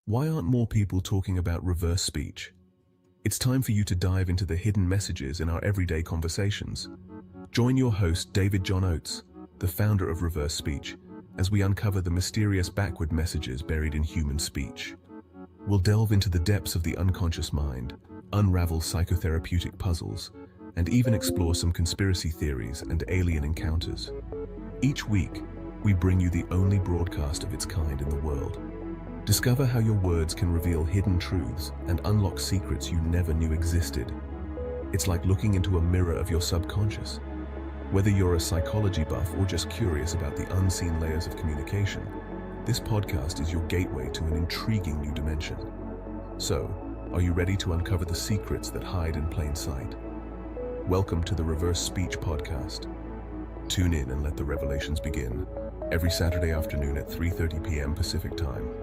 Why aren't more people talking about reverse speech? It's time for you to dive into the hidden messages in our everyday conversations. Join your host, David John Oates, the founder of Reverse Speech, as we uncover the mysterious backward messages buried in human speech. We'll delve into the depths of the unconscious mind, unravel psychotherapeutic puzzles, and even explore some conspiracy theories and alien encounters. Each week, we bring you the only broadcast of its kind in the world. Discover how your words can reveal hidden truths and unlock secrets you never knew existed. It's like looking into a mirror of your subconscious. Whether you're a psychology buff or just curious about the unseen layers of communication, this podcast is your gateway to an intriguing new dimension. So, are you ready to uncover the secrets that hide in plain sight? Welcome to the Reverse Speech Podcast. Tune in and let the revelations begin, every Saturday afternoon at 3:30 p.m. Pacific Time.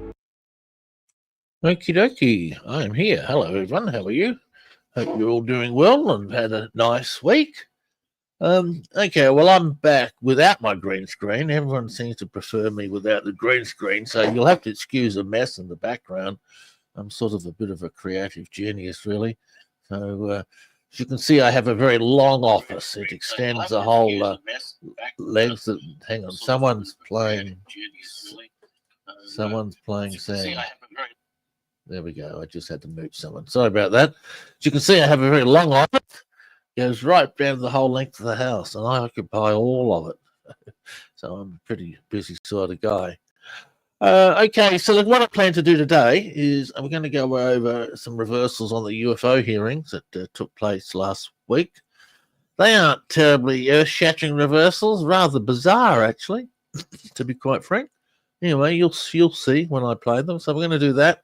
Okie dokie, I am here. Hello everyone, how are you? Hope you're all doing well and had a nice week. Okay, well I'm back without my green screen. Everyone seems to prefer me without the green screen, so you'll have to excuse the mess in the background. I'm sort of a bit of a creative genius, really. So as you can see, I have a very long office. It extends the whole length. Hang on, someone's playing saying... There we go. I just had to mute someone. Sorry about that. As you can see, I have a very long office. It goes right down the whole length of the house, and I occupy all of it. So I'm a pretty busy sort of guy. Okay, so what I plan to do today is I'm going to go over some reversals on the UFO hearings that took place last week. They aren't terribly earth-shattering reversals, rather bizarre, actually, to be quite frank. Anyway, you'll see when I play them, so we're going to do that.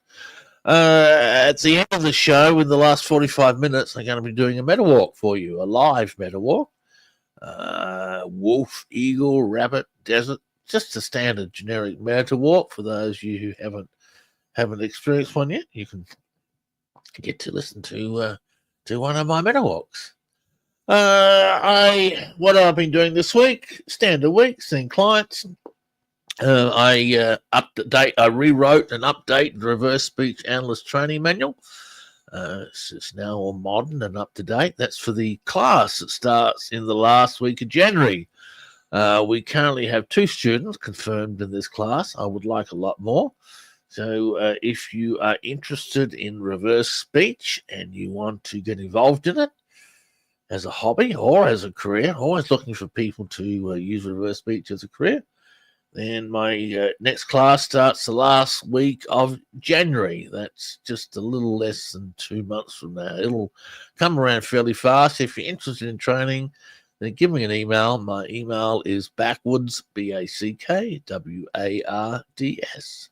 At the end of the show, in the last 45 minutes, I'm going to be doing a metawalk for you, a live metawalk. Wolf, eagle, rabbit, desert, just a standard generic metawalk for those of you who haven't experienced one yet. You can get to listen to one of my metawalks. What I've been doing this week, standard week, seeing clients. I rewrote and updated the Reverse Speech Analyst Training Manual. It's now all modern and up to date. That's for the class that starts in the last week of January. We currently have 2 students confirmed in this class. I would like a lot more. So if you are interested in reverse speech and you want to get involved in it as a hobby or as a career, always looking for people to use reverse speech as a career, then my next class starts the last week of January. That's just a little less than 2 months from now. It'll come around fairly fast. If you're interested in training, then give me an email. My email is backwards, BACKWARDS,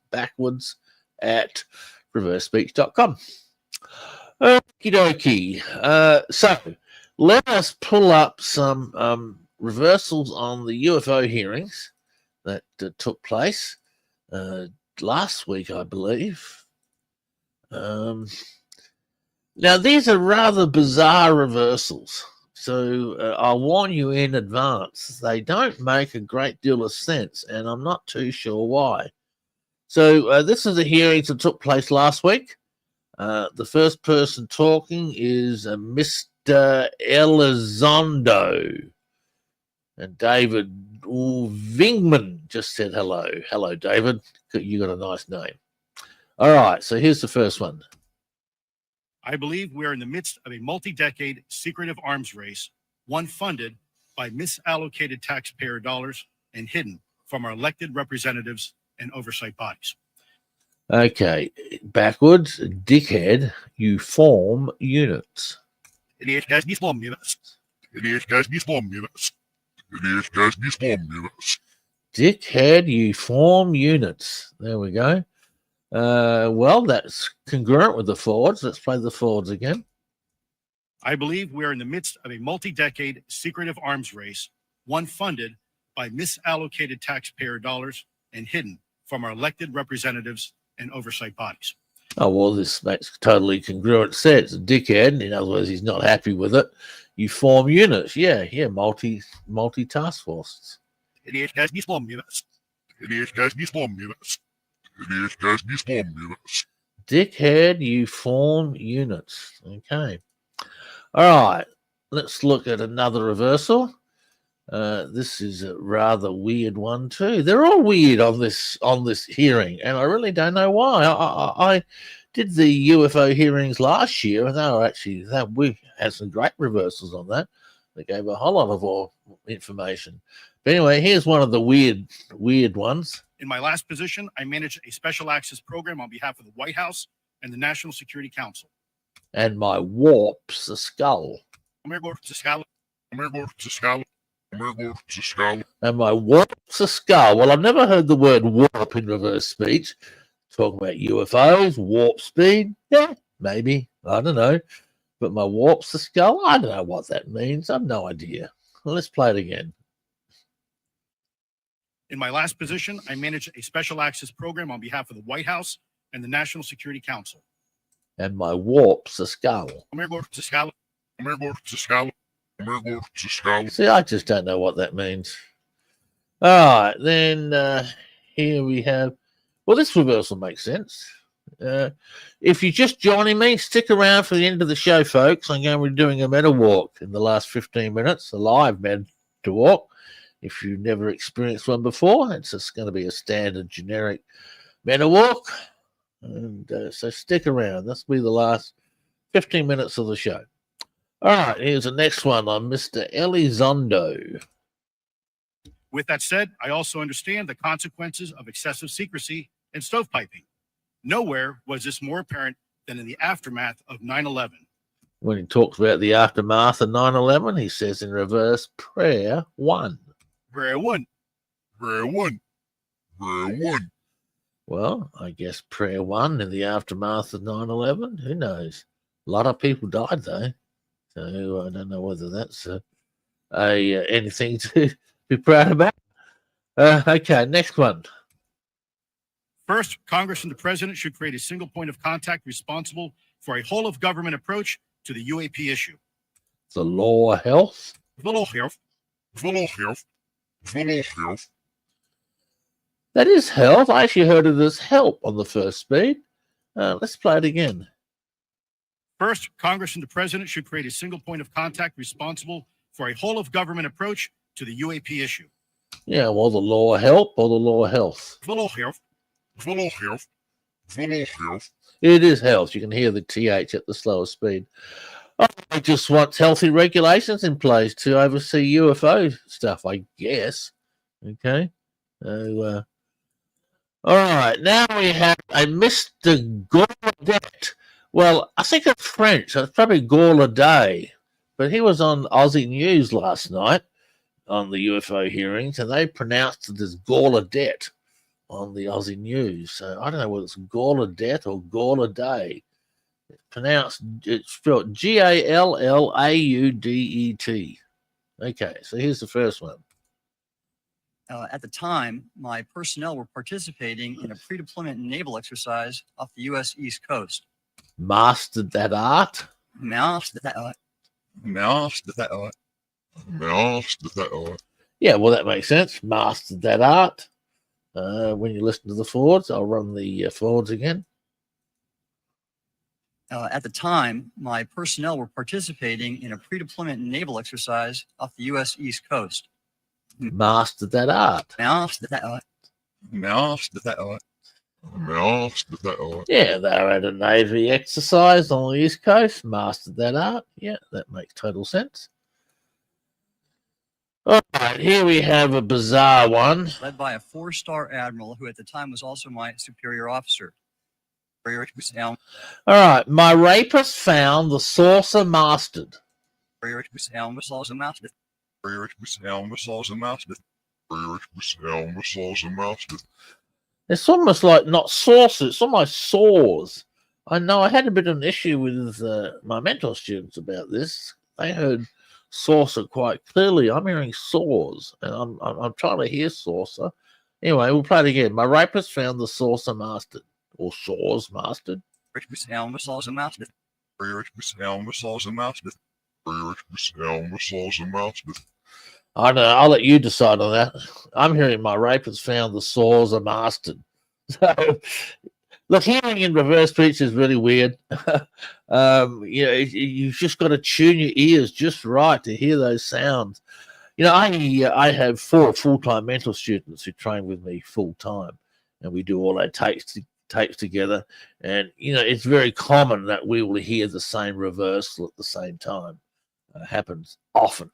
backwards at reversespeech.com. Okie dokie. So let us pull up some reversals on the UFO hearings that took place last week, I believe. Now, these are rather bizarre reversals, so I'll warn you in advance. They don't make a great deal of sense, and I'm not too sure why. So this is the hearings that took place last week. The first person talking is Mr. Elizondo, and David Vingman just said hello. Hello, David. You got a nice name. All right, so here's the first one. I believe we're in the midst of a multi-decade secretive arms race, one funded by misallocated taxpayer dollars and hidden from our elected representatives and oversight bodies. Okay, backwards, dickhead, you form units. Dickhead, you form units. There we go. Well, that's congruent with the Fords. Let's play the Fords again. I believe we're in the midst of a multi-decade secretive arms race, one funded by misallocated taxpayer dollars and hidden from our elected representatives and oversight bodies. Oh, well, this makes totally congruent sense. A dickhead, in other words, he's not happy with it. You form units. Yeah, multi-task forces. Dickhead, you form units. Okay. All right. Let's look at another reversal. This is a rather weird one too. They're all weird on this hearing, and I really don't know why. I did the UFO hearings last year, and we had some great reversals on that. They gave a whole lot of information. But anyway, here's one of the weird ones. In my last position, I managed a special access program on behalf of the White House and the National Security Council. And my warp's a skull. And my warp's a skull. Well, I've never heard the word warp in reverse speech. Talking about UFOs, warp speed. Yeah, maybe. I don't know. But my warp's a skull? I don't know what that means. I've no idea. Well, let's play it again. In my last position, I managed a special access program on behalf of the White House and the National Security Council. And my warp's a skull. See, I just don't know what that means. All right, then here we have... Well, this reversal makes sense. If you're just joining me, stick around for the end of the show, folks. I'm going to be doing a metawalk in the last 15 minutes, a live metawalk. If you've never experienced one before, it's just going to be a standard generic metawalk. And so stick around. This will be the last 15 minutes of the show. All right, here's the next one on Mr. Elizondo. With that said, I also understand the consequences of excessive secrecy and stovepiping. Nowhere was this more apparent than in the aftermath of 9/11. When he talks about the aftermath of 9/11, he says in reverse, prayer one. Prayer one. Prayer one. Prayer one. Well, I guess prayer one in the aftermath of 9/11. Who knows? A lot of people died, though. So I don't know whether that's anything to be proud about. Okay, next one. First, Congress and the President should create a single point of contact responsible for a whole-of-government approach to the UAP issue. The law of health? The law of health. The law of health. The law of health. That is health. I actually heard it as help on the first speed. Let's play it again. First, Congress and the President should create a single point of contact responsible for a whole-of-government approach to the UAP issue. Yeah, well, the law of help or the law of health? The law of health. The law of health. The law of health. It is health. You can hear the TH at the slower speed. I just want healthy regulations in place to oversee UFO stuff, I guess. Okay. So, all right. Now we have a Mr. Gaudet. Well, I think it's French. So it's probably Gaudet. But he was on Aussie News last night on the UFO hearings, and they pronounced it as Gaudet on the Aussie News. So I don't know whether it's Gaudet or Gaudet. It's spelled G-A-L-L-A-U-D-E-T. Okay, so here's the first one. At the time, my personnel were participating in a pre-deployment naval exercise off the U.S. East Coast. Mastered that art? Mastered that art. Mastered that art. Mastered that art. Yeah, well, that makes sense. Mastered that art. When you listen to the forwards, I'll run the forwards again. At the time, my personnel were participating in a pre-deployment naval exercise off the U.S. East Coast. Mastered that art. Mastered that art. Mastered that art. Mastered that art. Yeah, they were at a Navy exercise on the East Coast. Mastered that art. Yeah, that makes total sense. All right, here we have a bizarre one. Led by a 4-star admiral who at the time was also my superior officer. All right, my rapist found the saucer mastered. It's almost like not saucer, it's almost saws. I know I had a bit of an issue with my mentor students about this. They heard saucer quite clearly. I'm hearing saws, and I'm trying to hear saucer. Anyway, we'll play it again. My rapist found the saucer mastered. Or saws mastered. I don't know. I'll let you decide on that. I'm hearing my rapist found the saws are mastered. So Look, hearing in reverse speech is really weird. You've just got to tune your ears just right to hear those sounds. I have 4 full-time mental students who train with me full-time, and we do all our tapes together. And, it's very common that we will hear the same reversal at the same time. Happens often.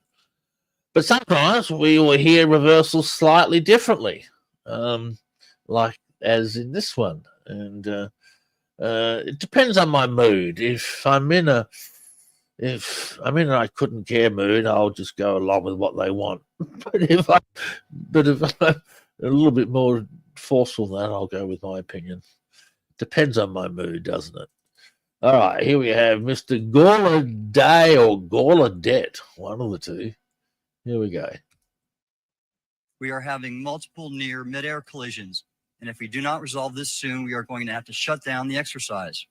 But sometimes we will hear reversals slightly differently, like as in this one. And it depends on my mood. If I'm in an I couldn't care mood, I'll just go along with what they want. But if I'm a little bit more forceful than that, I'll go with my opinion. Depends on my mood, doesn't it? All right, here we have Mr. Gallaudet or Gallaudet, one of the two. Here we go. We are having multiple near mid-air collisions, and if we do not resolve this soon, we are going to have to shut down the exercise.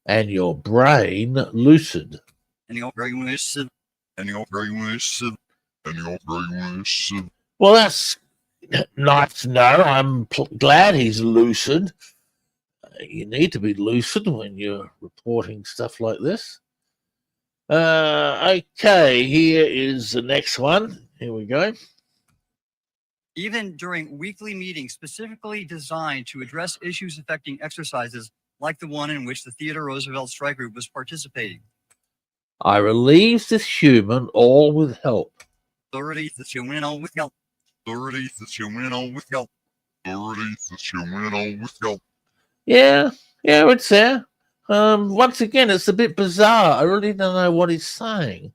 And your brain lucid. And your brain lucid. And your brain lucid. And your brain lucid. Well, that's nice to know. I'm glad he's lucid. You need to be lucid when you're reporting stuff like this. Okay, here is the next one. Here we go. Even during weekly meetings specifically designed to address issues affecting exercises like the one in which the Theodore Roosevelt Strike Group was participating. I relieve this human all with help. Authorities that human all with help. Authorities that human all with help. Authorities that human all with help. Yeah, it's there. Once again, it's a bit bizarre. I really don't know what he's saying.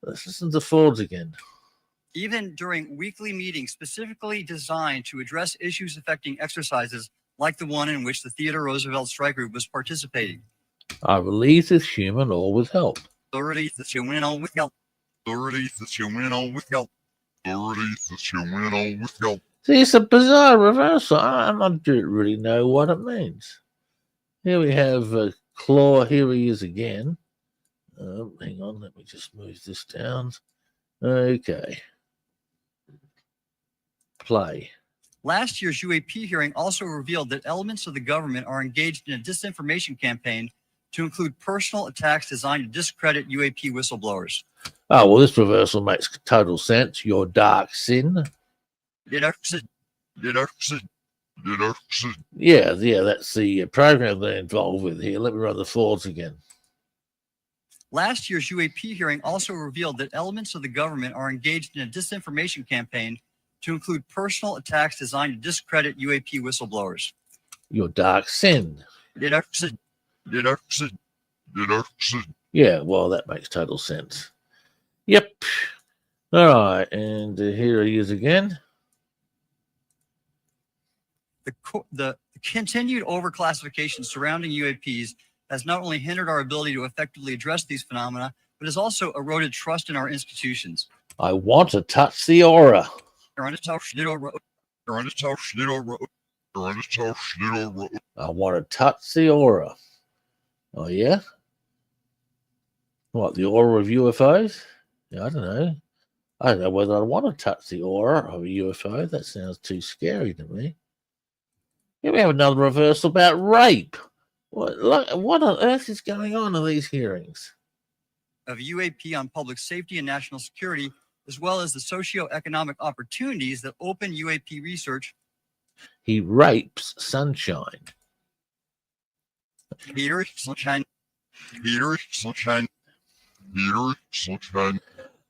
Let's listen to Fords again. Even during weekly meetings specifically designed to address issues affecting exercises like the one in which the Theodore Roosevelt Strike Group was participating. I relieve this human all with help. Authorities that human all with help. Authorities that human all with help. Authorities that human all with help. See, it's a bizarre reversal. I don't really know what it means. Here we have Claw. Here he is again. Hang on, let me just move this down. Okay. Play. Last year's UAP hearing also revealed that elements of the government are engaged in a disinformation campaign to include personal attacks designed to discredit UAP whistleblowers. Oh, well, this reversal makes total sense. Your dark sin. Yeah, that's the program they're involved with here. Let me run the Fords again. Last year's UAP hearing also revealed that elements of the government are engaged in a disinformation campaign to include personal attacks designed to discredit UAP whistleblowers. Your dark sin. Yeah, well, that makes total sense. Yep. All right, and here he is again. The continued overclassification surrounding UAPs has not only hindered our ability to effectively address these phenomena, but has also eroded trust in our institutions. I want to touch the aura. I want to touch the aura. Oh, yeah? What, the aura of UFOs? Yeah, I don't know. I don't know whether I want to touch the aura of a UFO. That sounds too scary to me. Here we have another reversal about rape. What on earth is going on in these hearings? Of UAP on public safety and national security, as well as the socioeconomic opportunities that open UAP research. He rapes sunshine. Peter, sunshine. Peter, sunshine. Peter, sunshine.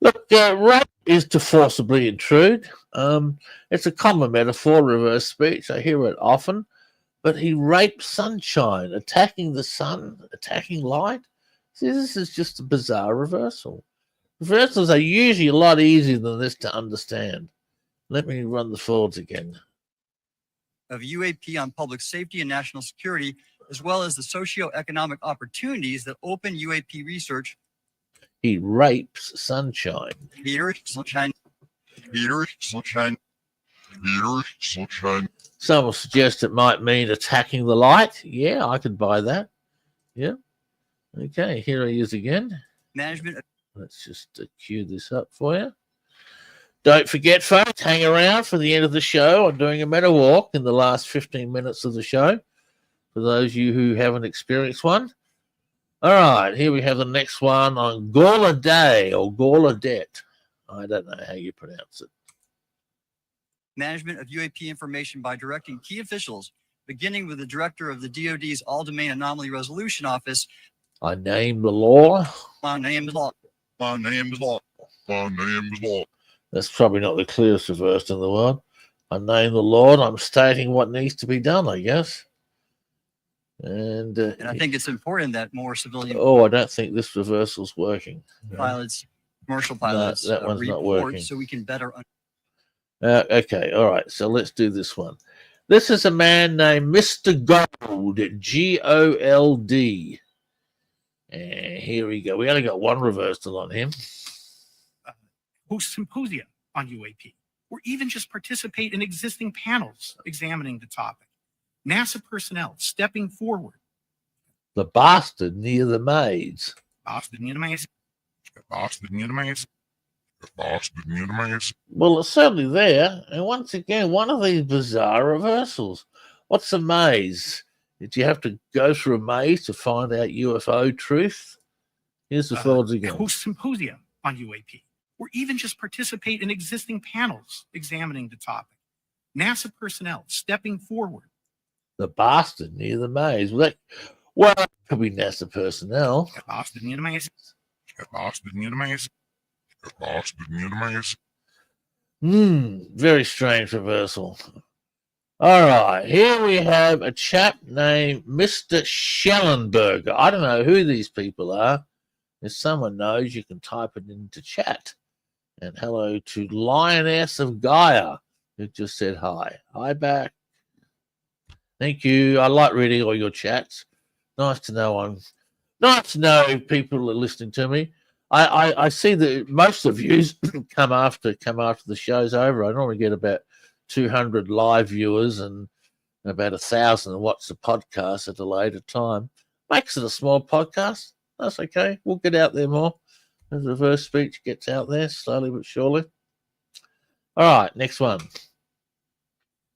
Look, rape is to forcibly intrude. It's a common metaphor, reverse speech. I hear it often. But he rapes sunshine, attacking the sun, attacking light. See, this is just a bizarre reversal. Reversals are usually a lot easier than this to understand. Let me run the Fords again. Of UAP on public safety and national security, as well as the socioeconomic opportunities that open UAP research. He rapes sunshine. Peter, sunshine. Peter, sunshine. Peter, sunshine. Some will suggest it might mean attacking the light. Yeah, I could buy that. Yeah. Okay, here he is again. Management. Let's just cue this up for you. Don't forget, folks, hang around for the end of the show. I'm doing a meta walk in the last 15 minutes of the show. for those of you who haven't experienced one. All right, here we have the next one on Gallaudet or Gallaudet. I don't know how you pronounce it. Management of UAP information by directing key officials, beginning with the director of the DoD's All-Domain Anomaly Resolution Office. I name the law. My name is law. My name is law. My name is law. That's probably not the clearest reverse in the world. I name the Lord. I'm stating what needs to be done, I guess. And I think it's important that more civilian I don't think this reversal's working. pilots, commercial pilots, that one's not report working. so we can better. Okay, all right. So let's do this one. This is a man named Mr. Gold, Gold. And here we go. We only got one reversal on him. Host symposia on UAP, or even just participate in existing panels examining the topic. NASA personnel stepping forward. The bastard near the maids. Boston, you know, Boston, you know, man. Boston, you know, man. Well, it's certainly there. And once again, one of these bizarre reversals. What's a maze? Did you have to go through a maze to find out UFO truth? Here's the folds again. Host symposia on UAP, or even just participate in existing panels examining the topic. NASA personnel stepping forward. The bastard near the maze. Well, that could be NASA personnel. Boston, you know, Boston, you know, man. Boston, you know, man. Very strange reversal. All right, here we have a chap named Mr. Schellenberger. I don't know who these people are. If someone knows, you can type it into chat. And hello to Lioness of Gaia, who just said hi. Hi back. Thank you. I like reading all your chats. Nice to know people are listening to me. I see that most of you come after the show's over. I normally get about 200 live viewers and about 1,000 watch the podcast at a later time. Makes it a small podcast. That's okay. We'll get out there more as reverse speech gets out there slowly but surely. All right, next one.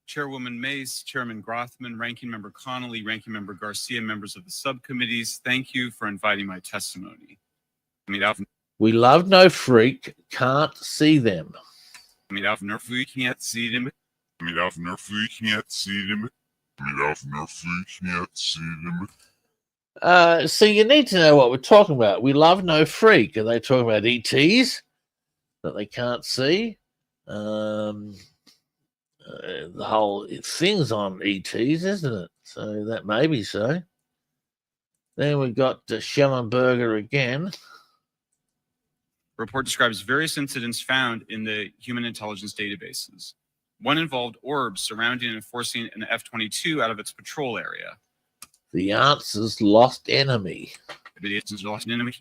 Chairwoman Mace, Chairman Grothman, Ranking Member Connolly, Ranking Member Garcia, members of the subcommittees, thank you for inviting my testimony. We love no freak, can't see them. We can't see them. So you need to know what we're talking about. We love no freak. Are they talking about ETs that they can't see? The whole thing's on ETs, isn't it? So that may be so. Then we got Schellenberger again. Report describes various incidents found in the human intelligence databases. One involved orbs surrounding and forcing an F-22 out of its patrol area. The answer's lost enemy. The answer's lost enemy.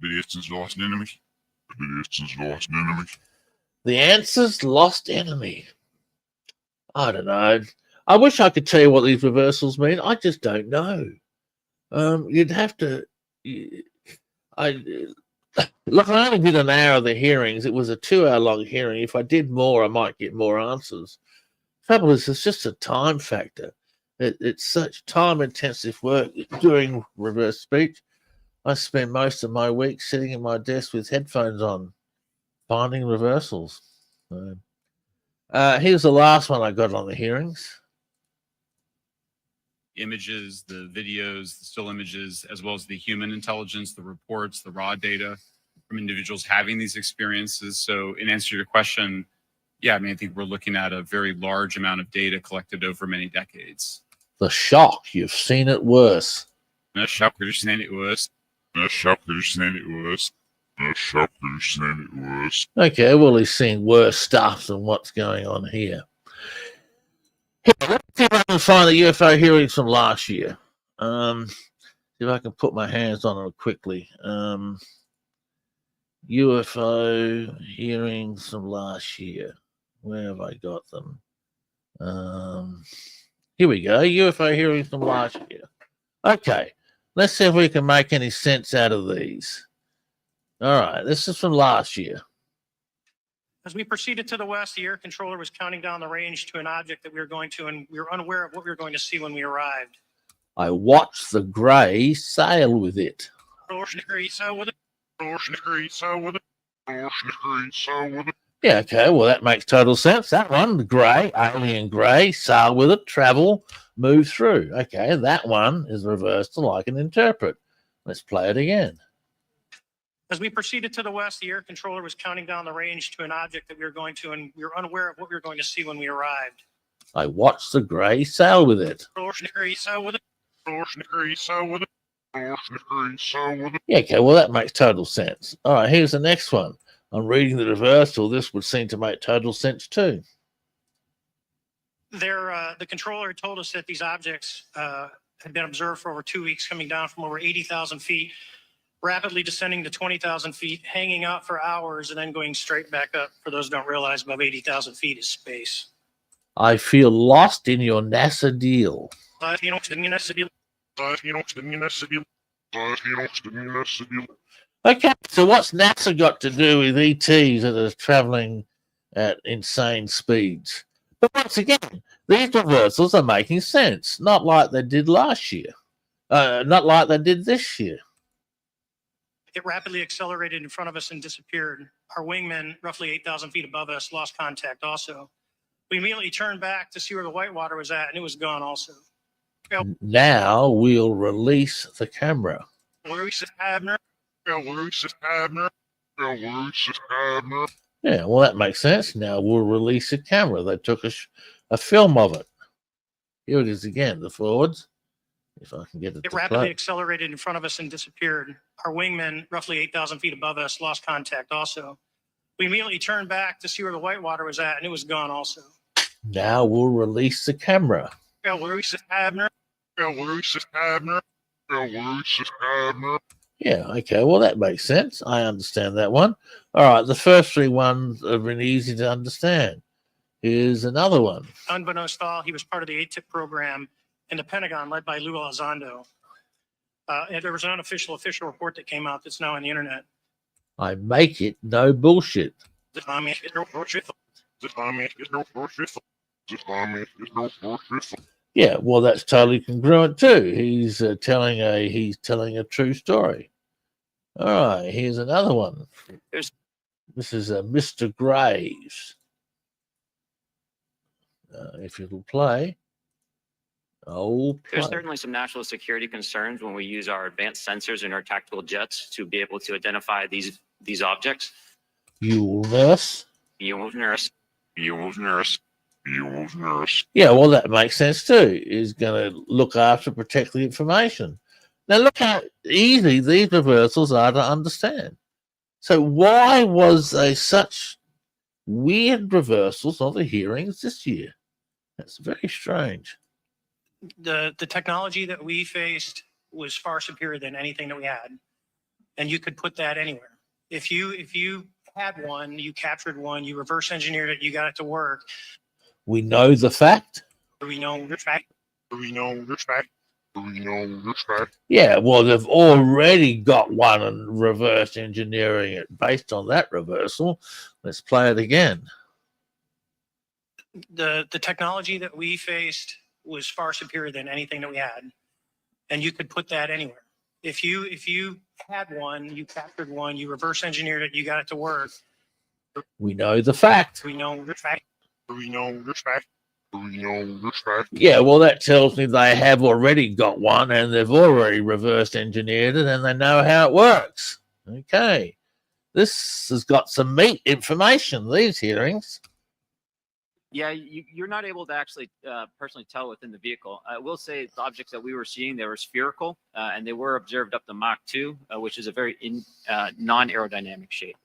The answer's lost enemy. The answer's lost enemy. The answer's lost enemy. I don't know. I wish I could tell you what these reversals mean. I just don't know. You'd have to. Look, I only did an hour of the hearings. It was a 2-hour-long hearing. If I did more, I might get more answers. Trouble is, it's just a time factor. It's such time-intensive work doing reverse speech. I spend most of my week sitting at my desk with headphones on, finding reversals. Here's the last one I got on the hearings. Images, the videos, the still images, as well as the human intelligence, the reports, the raw data from individuals having these experiences. So in answer to your question, yeah, I mean, I think we're looking at a very large amount of data collected over many decades. The shock, you've seen it worse. The shock, you've seen it worse. The shock, you've seen it worse. The shock, you've seen it worse. Okay, well, he's seen worse stuff than what's going on here. Let's see if I can find the UFO hearings from last year. See if I can put my hands on them quickly. UFO hearings from last year. Where have I got them? Here we go. UFO hearings from last year. Okay, let's see if we can make any sense out of these. All right, this is from last year. As we proceeded to the west, the air controller was counting down the range to an object that we were going to, and we were unaware of what we were going to see when we arrived. I watched the grey sail with it. Yeah, okay, well, that makes total sense. That one, the grey, alien grey, sail with it, travel, move through. Okay, that one is reversal I can interpret. Let's play it again. As we proceeded to the west, the air controller was counting down the range to an object that we were going to, and we were unaware of what we were going to see when we arrived. I watched the grey sail with it. Yeah, okay, well, that makes total sense. All right, here's the next one. I'm reading the reversal. This would seem to make total sense too. The controller told us that these objects had been observed for over 2 weeks, coming down from over 80,000 feet, rapidly descending to 20,000 feet, hanging out for hours, and then going straight back up. For those who don't realize, above 80,000 feet is space. I feel lost in your NASA deal. Okay, so what's NASA got to do with ETs that are traveling at insane speeds? But once again, these reversals are making sense, not like they did last year, not like they did this year. It rapidly accelerated in front of us and disappeared. Our wingmen, roughly 8,000 feet above us, lost contact also. We immediately turned back to see where the whitewater was at, and it was gone also. Now we'll release the camera. Yeah, well, that makes sense. Now we'll release the camera. They took a film of it. Here it is again, the forwards. If I can get it. It rapidly accelerated in front of us and disappeared. Our wingmen, roughly 8,000 feet above us, lost contact also. We immediately turned back to see where the whitewater was at, and it was gone also. Now we'll release the camera. Yeah, okay, well, that makes sense. I understand that one. All right, the first three ones have been easy to understand. Here's another one. Unbeknownst to all, he was part of the ATIP program in the Pentagon led by Lou Elizondo. And there was an unofficial official report that came out that's now on the internet. I make it no bullshit. Yeah, well, that's totally congruent too. He's telling a true story. All right, here's another one. This is Mr. Graves. If it'll play. There's certainly some national security concerns when we use our advanced sensors in our tactical jets to be able to identify these objects. You'll nurse. You'll nurse. You'll nurse. You'll nurse. Yeah, well, that makes sense too. He's going to look after, protect the information. Now, look how easy these reversals are to understand. So, why was there such weird reversals of the hearings this year? That's very strange. The technology that we faced was far superior than anything that we had, and you could put that anywhere. If you had one, you captured one, you reverse engineered it, you got it to work. We know the fact. We know the fact. We know the fact. We know the fact. Yeah, well, they've already got one and reverse engineering it based on that reversal. Let's play it again. The technology that we faced was far superior than anything that we had, and you could put that anywhere. If you had one, you captured one, you reverse engineered it, you got it to work. We know the fact. We know the fact. We know the fact. We know the fact. Yeah, well, that tells me they have already got one and they've already reverse engineered it and they know how it works. Okay. This has got some meat information, these hearings. Yeah, you're not able to actually personally tell within the vehicle. I will say the objects that we were seeing, they were spherical, and they were observed up to Mach 2, which is a very non-aerodynamic shape.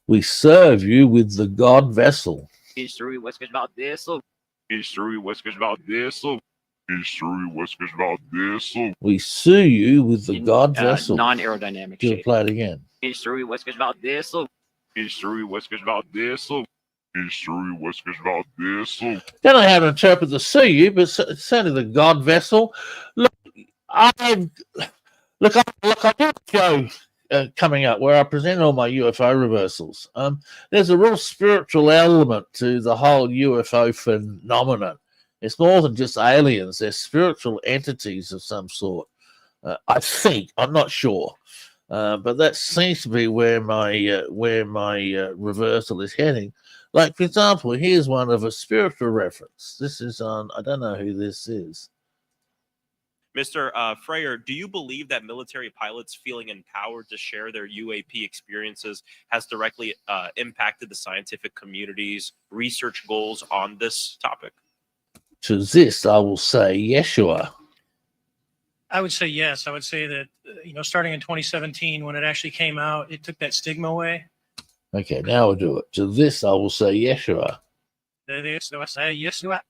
We serve you with the God vessel. History, whiskers about this. History, whiskers about this. History, whiskers about this. We sue you with the God vessel. Non-aerodynamic You'll shape. play it again. History, whiskers about this. History, whiskers about this. History, whiskers about this. Don't know how to interpret the sue you, but certainly the God vessel. Look, I do a show coming up where I present all my UFO reversals. There's a real spiritual element to the whole UFO phenomenon. It's more than just aliens. They're spiritual entities of some sort. I think. I'm not sure. But that seems to be where my reversal is heading. Like, for example, here's one of a spiritual reference. This is on, I don't know who this is. Mr. Freyer, do you believe that military pilots feeling empowered to share their UAP experiences has directly impacted the scientific community's research goals on this topic? To this, I will say Yeshua. I would say yes. I would say that, starting in 2017, when it actually came out, it took that stigma away. Okay, now we'll do it. To this, I will say Yeshua. To this, I will say Yeshua.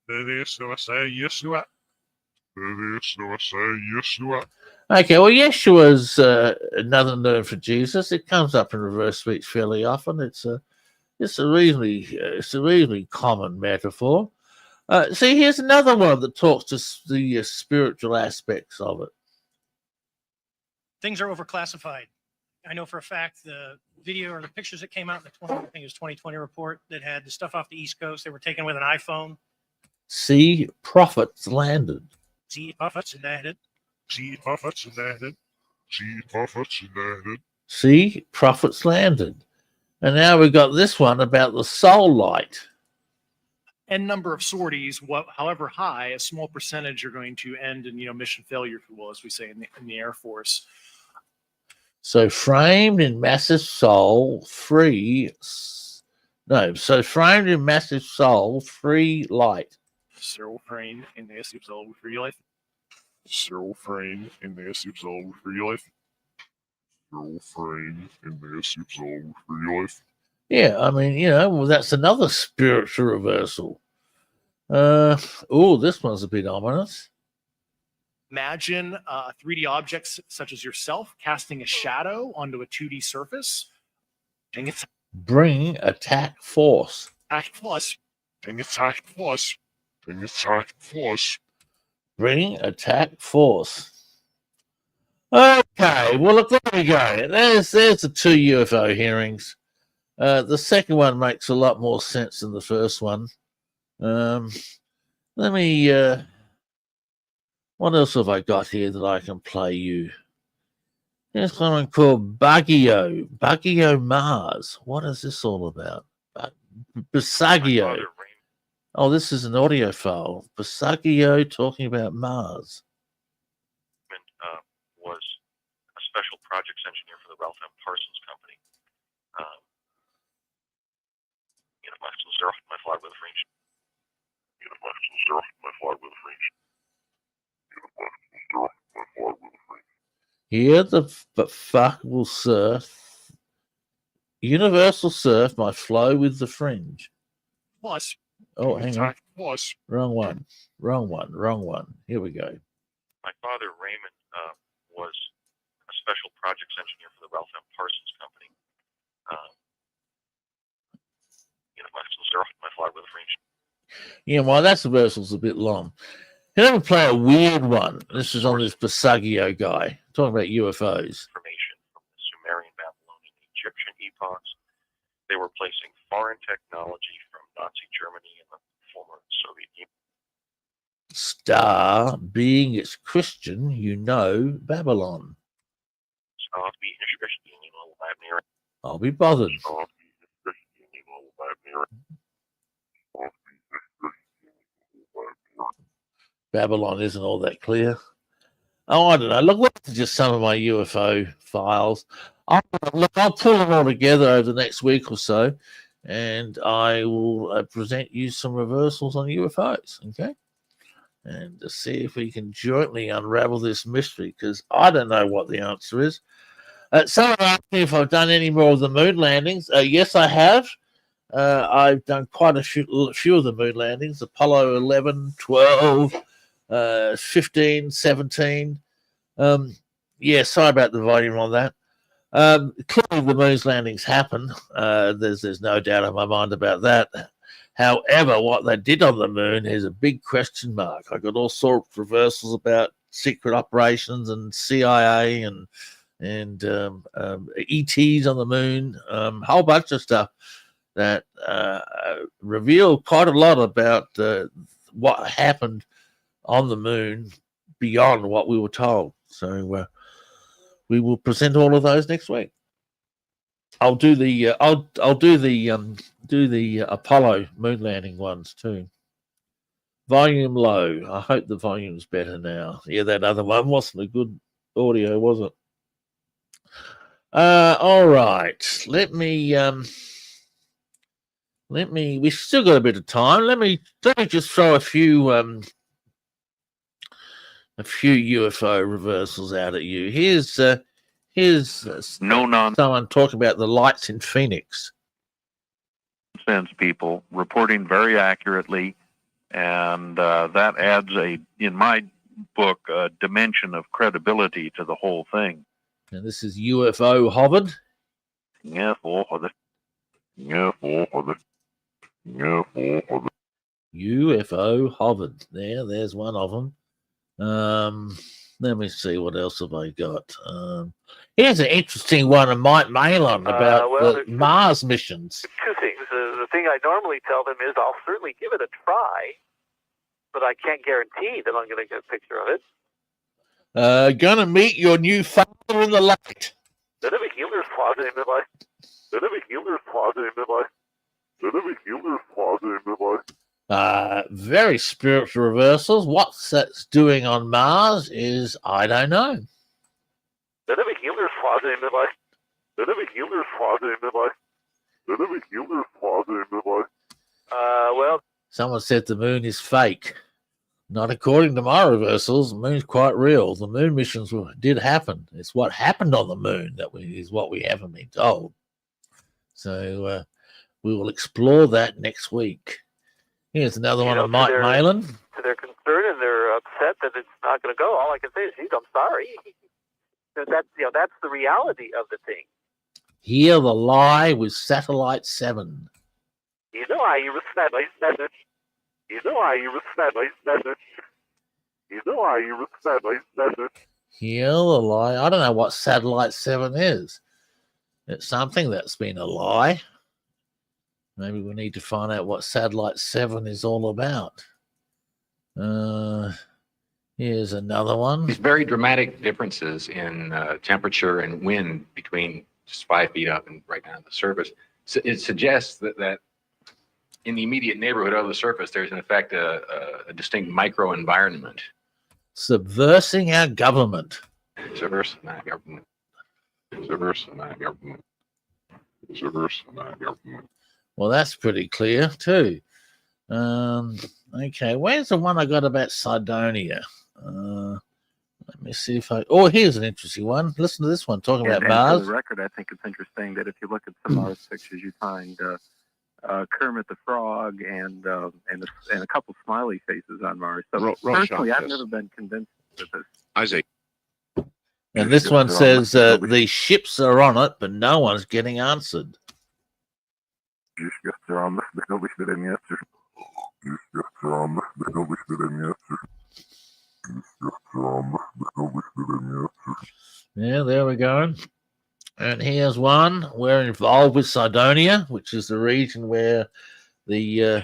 To this, I say Yeshua. To this, I say Yeshua. Okay, well, Yeshua's another name for Jesus. It comes up in reverse speech fairly often. It's a reasonably common metaphor. See, here's another one that talks to the spiritual aspects of it. Things are overclassified. I know for a fact the video or the pictures that came out in the 2020 report that had the stuff off the East Coast, they were taken with an iPhone. See, prophets landed. See, prophets landed. See, prophets landed. See, prophets landed. See, prophets landed. And now we've got this one about the soul light. N number of sorties, however high, a small percentage are going to end in mission failure, if you will, as we say in the Air Force. So framed in massive soul, free light. So framed in massive soul, free life. So framed in massive soul, free life. So framed in massive soul, free life. Yeah, I mean, well, that's another spiritual reversal. This one's a bit ominous. Imagine 3D objects such as yourself casting a shadow onto a 2D surface. Bring attack force. Attack plus. Bring attack force. Bring attack force. Bring attack force. Okay, well, look, there we go. There's the 2 UFO hearings. The second one makes a lot more sense than the first one. Let me. What else have I got here that I can play you? There's someone called Baggio Mars. What is this all about? Basaggio. Oh, this is an audio file. Basaggio talking about Mars. Was a special projects engineer for the Ralph M. Parsons Company. My flag with a fringe. My flag with a fringe. My flag with a fringe. Here the fuck will surf. Universal surf my flow with the fringe. Plus. Oh, hang on. Plus. Wrong one. Here we go. My father, Raymond, was a special projects engineer for the Ralph M. Parsons Company. My flag with a fringe. Yeah, well, that reversal's a bit long. Can I play a weird one? This is on this Basaggio guy talking about UFOs. Information from the Sumerian, Babylonian, Egyptian epochs. They were placing foreign technology from Nazi Germany and the former Soviet Union. Star, being it's Christian, Babylon. I'll be bothered. Babylon isn't all that clear. Oh, I don't know. Look, that's just some of my UFO files. I'll pull them all together over the next week or so, and I will present you some reversals on UFOs, okay? And to see if we can jointly unravel this mystery, because I don't know what the answer is. Someone asked me if I've done any more of the moon landings. Yes, I have. I've done quite a few of the moon landings, Apollo 11, 12, 15, 17. Sorry about the volume on that. Clearly the moon's landings happen. There's no doubt in my mind about that. However, what they did on the moon is a big question mark. I got all sorts of reversals about secret operations and CIA and ETs on the moon, whole bunch of stuff that reveal quite a lot about what happened on the moon beyond what we were told. So we will present all of those next week. I'll do the I'll do the Apollo moon landing ones too. Volume low. I hope the volume's better now. Yeah, that other one wasn't a good audio, was it? All right. Let me. We still got a bit of time. Let me just throw a few UFO reversals out at you. Here's someone talking about the lights in Phoenix. Nonsense people reporting very accurately, and that adds in my book, a dimension of credibility to the whole thing. And this is UFO hovered. UFO hovered. There's one of them. Let me see, what else have I got? Here's an interesting one of Mike Malin about the Mars missions. Two things. The thing I normally tell them is I'll certainly give it a try, but I can't guarantee that I'm going to get a picture of it. Gonna meet your new father in the light. Very spiritual reversals. What that's doing on Mars is, I don't know. Well, someone said the moon is fake. Not according to my reversals. The moon's quite real. The moon missions did happen. It's what happened on the moon is what we haven't been told. So we will explore that next week. Here's another one of Mike Malin. To their concern, and they're upset that it's not going to go. All I can say is, geez, I'm sorry. That's the reality of the thing. Hear the lie with Satellite 7. You know how you respect my message. You know how you respect my message. You know how you respect my message. Hear the lie. I don't know what Satellite 7 is. It's something that's been a lie. Maybe we need to find out what Satellite 7 is all about. Here's another one. These very dramatic differences in temperature and wind between just 5 feet up and right down to the surface. So it suggests that in the immediate neighborhood of the surface, there's in effect a distinct microenvironment. Subversing our government. Subversing our government. Subversing our government. Subversing our government. Well, that's pretty clear too. Okay, where's the one I got about Cydonia? Let me see if I. Oh, here's an interesting one. Listen to this one talking about Mars. For the record, I think it's interesting that if you look at some Mars pictures, you find Kermit the Frog and a couple smiley faces on Mars. So personally, I've never been convinced that this. Isaac. And this one says the ships are on it, but no one's getting answered. Yeah, there we go. And here's one. We're involved with Cydonia, which is the region where the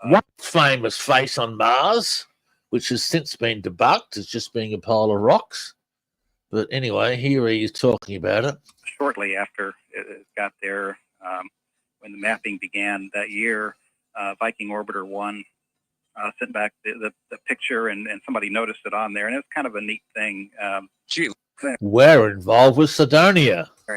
once famous face on Mars, which has since been debunked as just being a pile of rocks. But anyway, here he is talking about it. Shortly after it got there, when the mapping began that year, Viking Orbiter 1 sent back the picture, and somebody noticed it on there, and it was kind of a neat thing. We're involved with Cydonia. Here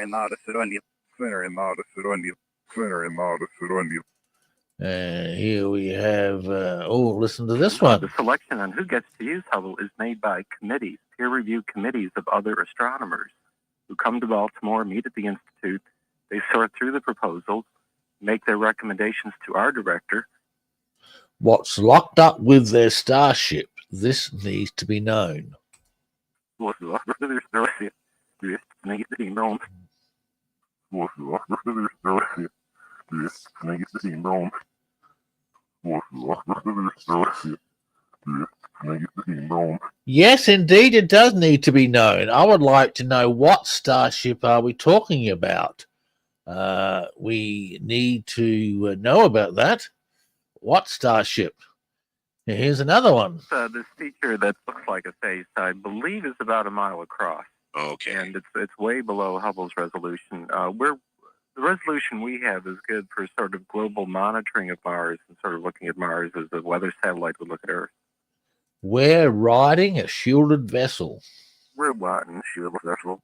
we have, listen to this one. The selection on who gets to use Hubble is made by committees, peer-reviewed committees of other astronomers who come to Baltimore, meet at the Institute. They sort through the proposals, make their recommendations to our director. What's locked up with their starship? This needs to be known. Yes, indeed, it does need to be known. I would like to know, what starship are we talking about? We need to know about that. What starship? Here's another one. This feature that looks like a face, I believe, is about a mile across. Okay. And it's way below Hubble's resolution. The resolution we have is good for sort of global monitoring of Mars and sort of looking at Mars as a weather satellite would look at Earth. We're riding a shielded vessel. We're riding shielded vessel.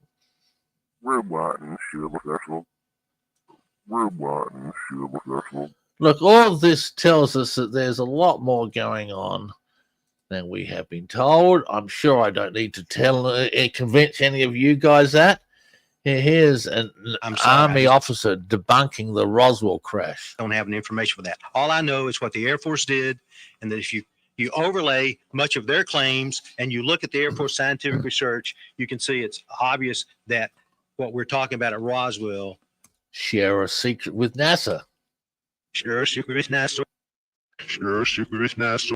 We're riding shielded vessel. We're riding shielded vessel. Look, all of this tells us that there's a lot more going on than we have been told. I'm sure I don't need to convince any of you guys that. Here's an Army officer debunking the Roswell crash. Don't have any information for that. All I know is what the Air Force did, and that if you overlay much of their claims and you look at the Air Force scientific research, you can see it's obvious that what we're talking about at Roswell. Share a secret with NASA. Share a secret with NASA. Share a secret with NASA.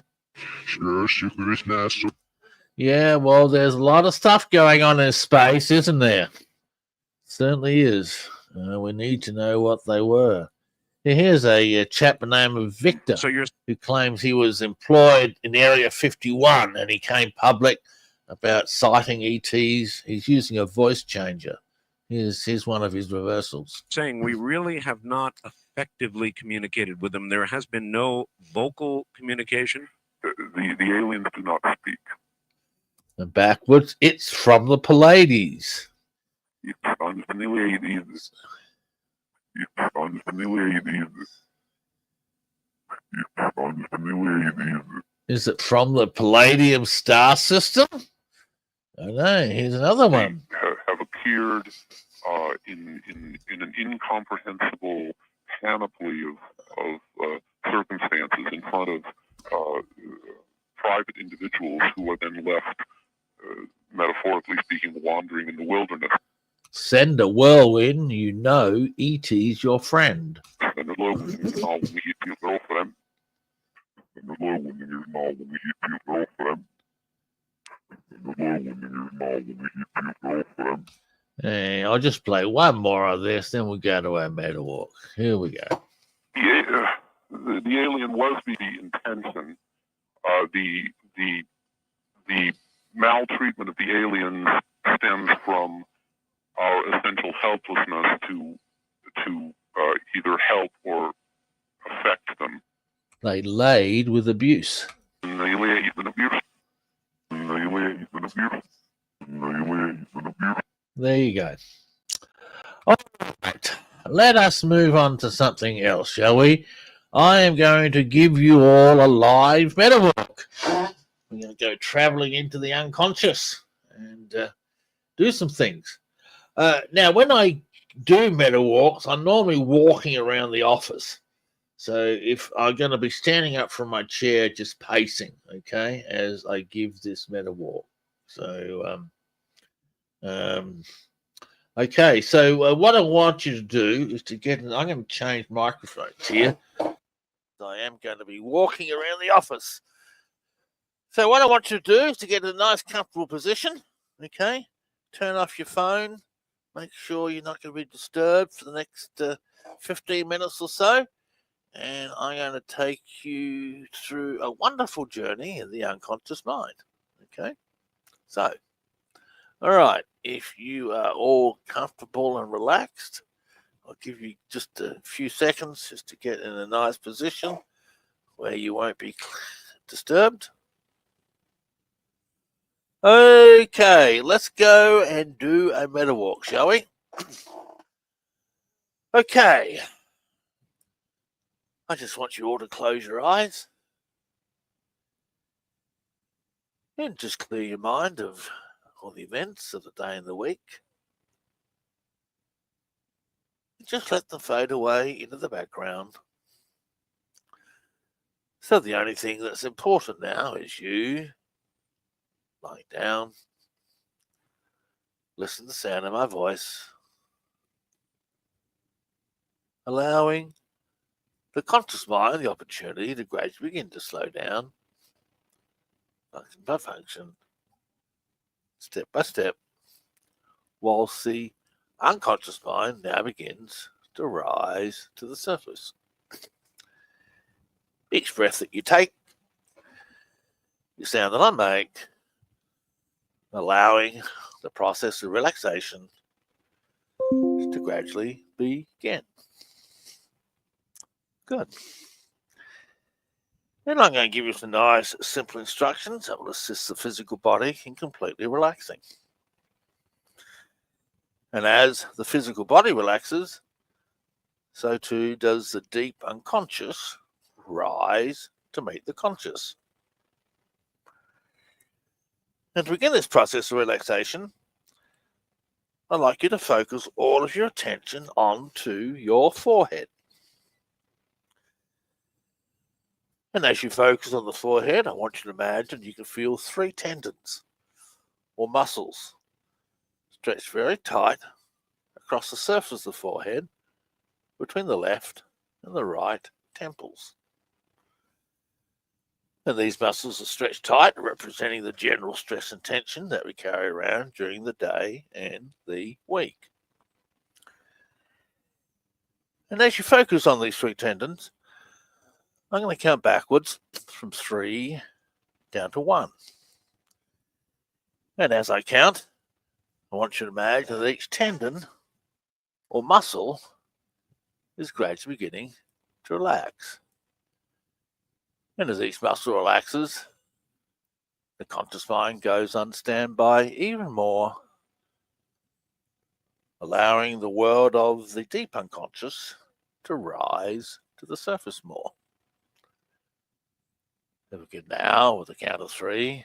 Share a secret with NASA. Yeah, well, there's a lot of stuff going on in space, isn't there? Certainly is. We need to know what they were. Here's a chap named Victor who claims he was employed in Area 51 and he came public about sighting ETs. He's using a voice changer. Here's one of his reversals. Saying we really have not effectively communicated with them. There has been no vocal communication. The aliens do not speak. And backwards, it's from the Pleiades. It's from the Pleiades. It's from the Pleiades. It's from the Pleiades. Is it from the Palladium star system? I don't know. Here's another one. Have appeared in an incomprehensible panoply of circumstances in front of private individuals who are then left, metaphorically speaking, wandering in the wilderness. Send a whirlwind, you know E.T.'s your friend. Send a whirlwind, you know when we hit your girlfriend. Send a whirlwind, you know when we hit your girlfriend. Send a whirlwind, you know when we hit your girlfriend. Hey, I'll just play one more of this, then we'll go to our metawalk. Here we go. Yeah, the alien was the intention. The maltreatment of the aliens stems from our essential helplessness to either help or affect them. They laid with abuse. They laid with abuse. They laid with abuse. They laid with abuse. There you go. All right, let us move on to something else, shall we? I am going to give you all a live metawalk. We're going to go traveling into the unconscious and do some things. Now, when I do metawalks, I'm normally walking around the office. So if I'm going to be standing up from my chair, just pacing, okay, as I give this metawalk. So, okay, so what I want you to do is to get, I'm going to change microphones here. I am going to be walking around the office. So what I want you to do is to get in a nice comfortable position, okay? Turn off your phone. Make sure you're not going to be disturbed for the next 15 minutes or so. And I'm going to take you through a wonderful journey in the unconscious mind, okay? So, all right, if you are all comfortable and relaxed, I'll give you just a few seconds just to get in a nice position where you won't be disturbed. Okay, let's go and do a metawalk, shall we? Okay. I just want you all to close your eyes and just clear your mind of all the events of the day and the week. Just let them fade away into the background. So the only thing that's important now is you lying down, listen to the sound of my voice, allowing the conscious mind the opportunity to gradually begin to slow down, function by function, step by step, whilst the unconscious mind now begins to rise to the surface. Each breath that you take the sound that I make, allowing the process of relaxation to gradually begin. Good. Then I'm going to give you some nice, simple instructions that will assist the physical body in completely relaxing. And as the physical body relaxes, so too does the deep unconscious rise to meet the conscious. And to begin this process of relaxation, I'd like you to focus all of your attention onto your forehead. And as you focus on the forehead, I want you to imagine you can feel 3 tendons or muscles stretched very tight across the surface of the forehead between the left and the right temples. And these muscles are stretched tight, representing the general stress and tension that we carry around during the day and the week. And as you focus on these 3 tendons, I'm going to count backwards from 3 down to 1. And as I count, I want you to imagine that each tendon or muscle is gradually beginning to relax. And as each muscle relaxes, the conscious mind goes on standby even more, allowing the world of the deep unconscious to rise to the surface more. Then we begin now with a count of 3.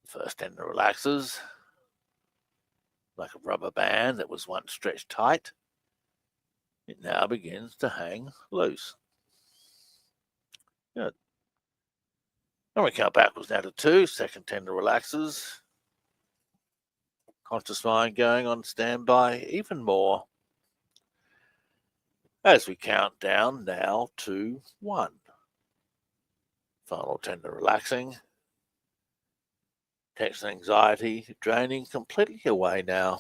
The first tendon relaxes like a rubber band that was once stretched tight. It now begins to hang loose. Good. And we count backwards now to 2. Second tendon relaxes. Conscious mind going on standby even more as we count down now to 1. Final tendon relaxing. Tension and anxiety draining completely away now.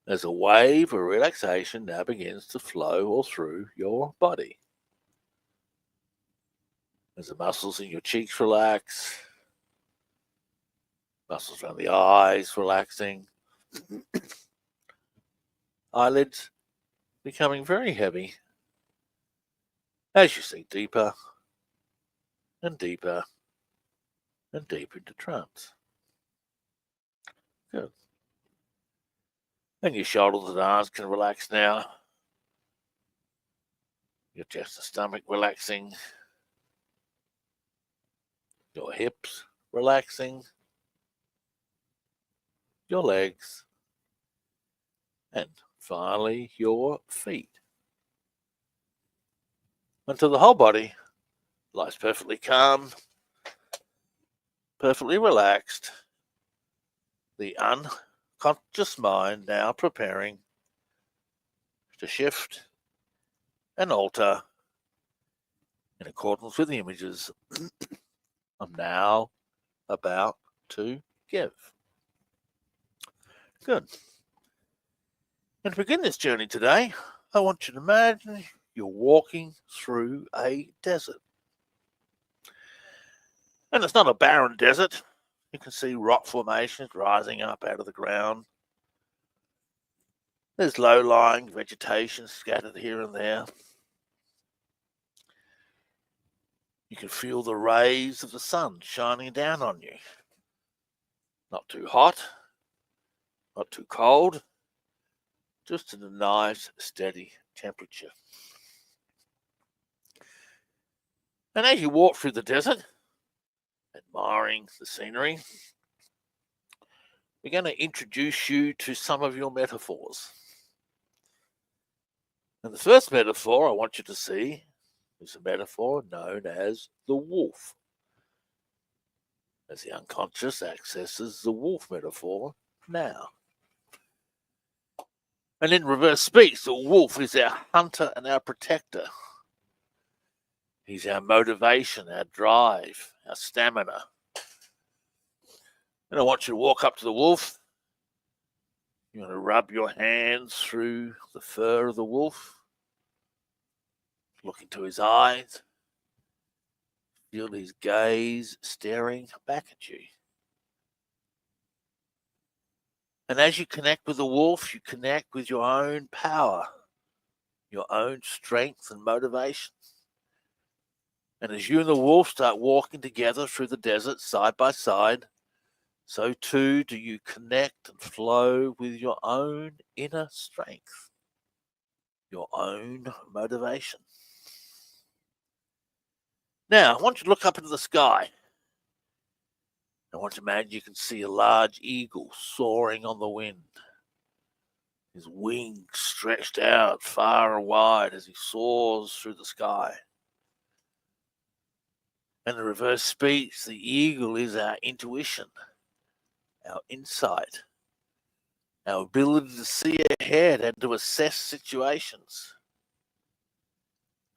As a wave of relaxation now begins to flow all through your body. As the muscles in your cheeks relax, muscles around the eyes relaxing, eyelids becoming very heavy as you sink deeper and deeper and deeper into trance. Good. And your shoulders and arms can relax now. Your chest and stomach relaxing. Your hips relaxing. Your legs. And finally, your feet. Until the whole body lies perfectly calm, perfectly relaxed. The unconscious mind now preparing to shift and alter in accordance with the images I'm now about to give. Good. And to begin this journey today, I want you to imagine you're walking through a desert. And it's not a barren desert. You can see rock formations rising up out of the ground. There's low-lying vegetation scattered here and there. You can feel the rays of the sun shining down on you. Not too hot, not too cold, just at a nice, steady temperature. And as you walk through the desert, admiring the scenery, we're going to introduce you to some of your metaphors. And the first metaphor I want you to see is a metaphor known as the wolf. As the unconscious accesses the wolf metaphor now. And in reverse speech, the wolf is our hunter and our protector. He's our motivation, our drive, our stamina. And I want you to walk up to the wolf. You're going to rub your hands through the fur of the wolf. Look into his eyes. Feel his gaze staring back at you. And as you connect with the wolf, you connect with your own power, your own strength and motivation. And as you and the wolf start walking together through the desert side by side, so too do you connect and flow with your own inner strength, your own motivation. Now, I want you to look up into the sky. I want you to imagine you can see a large eagle soaring on the wind. His wings stretched out far and wide as he soars through the sky. And in reverse speech, the eagle is our intuition, our insight, our ability to see ahead and to assess situations.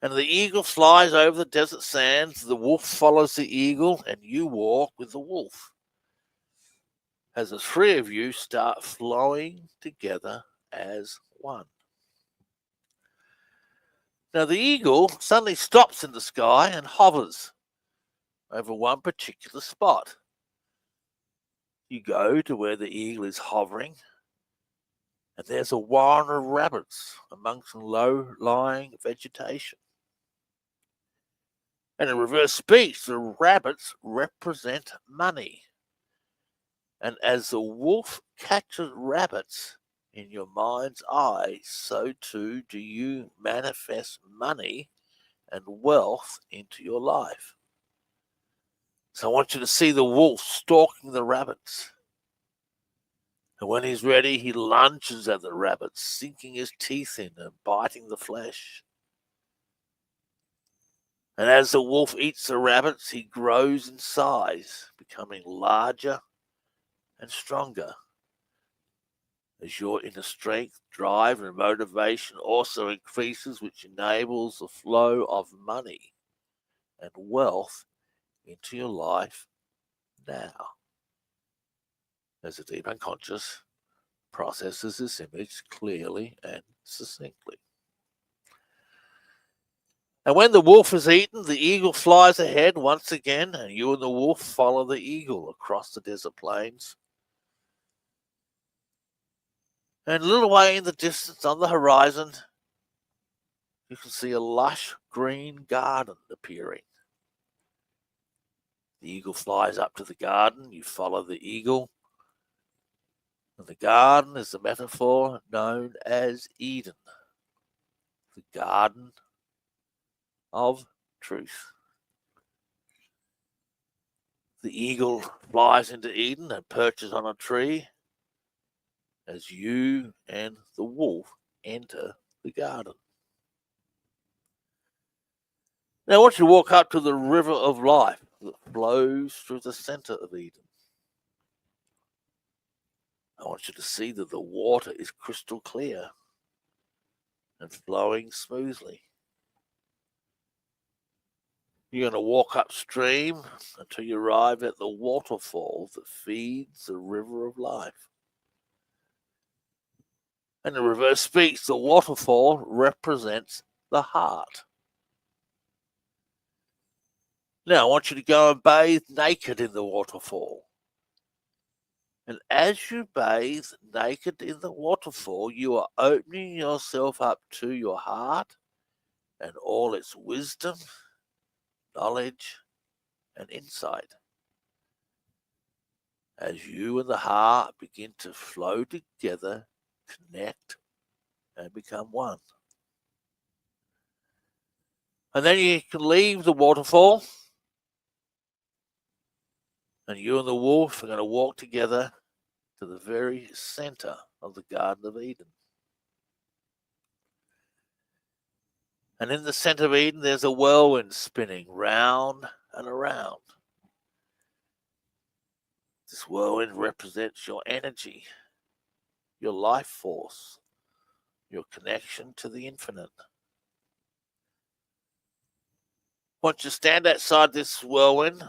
And the eagle flies over the desert sands, the wolf follows the eagle, and you walk with the wolf. As the three of you start flowing together as one. Now the eagle suddenly stops in the sky and hovers over one particular spot. You go to where the eagle is hovering, and there's a warren of rabbits amongst some low-lying vegetation. And in reverse speech, the rabbits represent money. And as the wolf catches rabbits in your mind's eye, so too do you manifest money and wealth into your life. So I want you to see the wolf stalking the rabbits. And when he's ready, he lunges at the rabbits, sinking his teeth in and biting the flesh. And as the wolf eats the rabbits, he grows in size, becoming larger and stronger. As your inner strength, drive, and motivation also increases, which enables the flow of money and wealth into your life now. As the deep unconscious processes this image clearly and succinctly. And when the wolf is eaten, the eagle flies ahead once again, and you and the wolf follow the eagle across the desert plains. And a little way in the distance on the horizon, you can see a lush green garden appearing. The eagle flies up to the garden, you follow the eagle, and the garden is the metaphor known as Eden, the garden of truth. The eagle flies into Eden and perches on a tree as you and the wolf enter the garden. Now I want you to walk up to the river of life that flows through the center of Eden. I want you to see that the water is crystal clear and flowing smoothly. You're going to walk upstream until you arrive at the waterfall that feeds the river of life. And in reverse speech, the waterfall represents the heart. Now, I want you to go and bathe naked in the waterfall. And as you bathe naked in the waterfall, you are opening yourself up to your heart and all its wisdom, knowledge, and insight. As you and the heart begin to flow together, connect, and become one. And then you can leave the waterfall, and you and the wolf are going to walk together to the very center of the Garden of Eden. And in the center of Eden, there's a whirlwind spinning round and around. This whirlwind represents your energy, your life force, your connection to the infinite. Once you stand outside this whirlwind,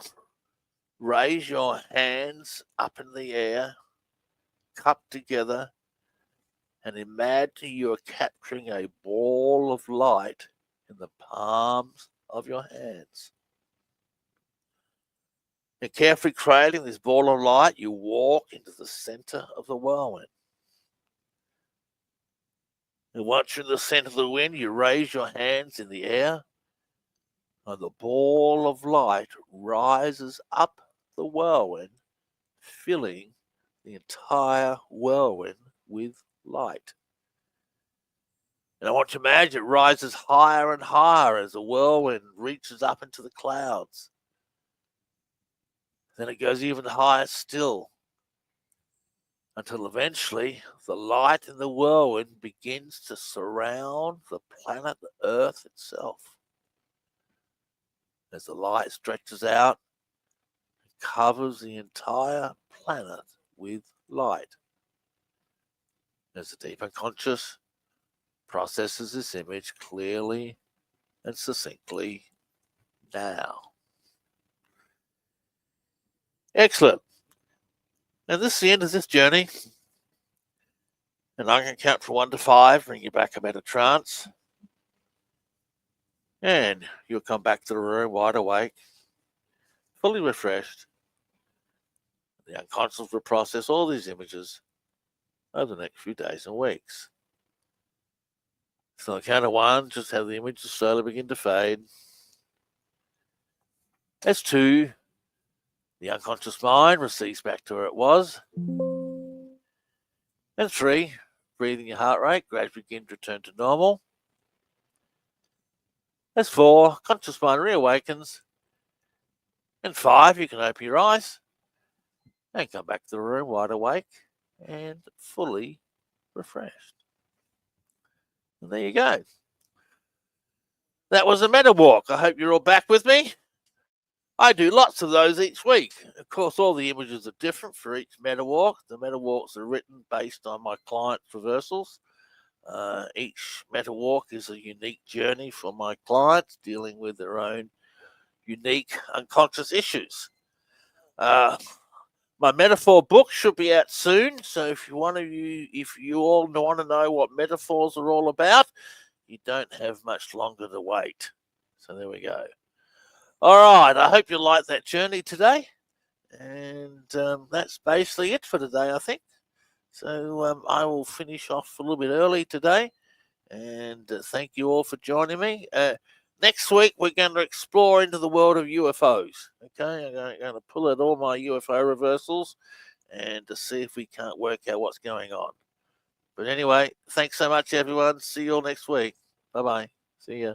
raise your hands up in the air, cupped together, and imagine you are capturing a ball of light in the palms of your hands. And carefully creating this ball of light, you walk into the center of the whirlwind. And once you're in the center of the wind, you raise your hands in the air, and the ball of light rises up the whirlwind, filling the entire whirlwind with light. And I want you to imagine it rises higher and higher as the whirlwind reaches up into the clouds. Then it goes even higher still, until eventually the light in the whirlwind begins to surround the planet Earth itself. As the light stretches out, it covers the entire planet with light. As the deep unconscious processes this image clearly and succinctly now. Excellent. And this is the end of this journey. And I can count from 1 to 5, bring you back about a trance. And you'll come back to the room wide awake, fully refreshed. The unconscious will process all these images over the next few days and weeks. So on the count of 1, just have the images slowly begin to fade. As 2, the unconscious mind recedes back to where it was. And 3, breathing your heart rate gradually begin to return to normal. As 4, conscious mind reawakens. And 5, you can open your eyes and come back to the room wide awake and fully refreshed. And there you go. That was a metawalk. I hope you're all back with me. I do lots of those each week. Of course, all the images are different for each metawalk. The metawalks are written based on my clients' reversals. Each metawalk is a unique journey for my clients dealing with their own unique unconscious issues. My metaphor book should be out soon, so if you all want to know what metaphors are all about, you don't have much longer to wait. So there we go. All right, I hope you liked that journey today, and that's basically it for today, I think. So I will finish off a little bit early today, and thank you all for joining me. Next week, we're going to explore into the world of UFOs. Okay, I'm going to pull out all my UFO reversals and to see if we can't work out what's going on. But anyway, thanks so much, everyone. See you all next week. Bye-bye. See ya.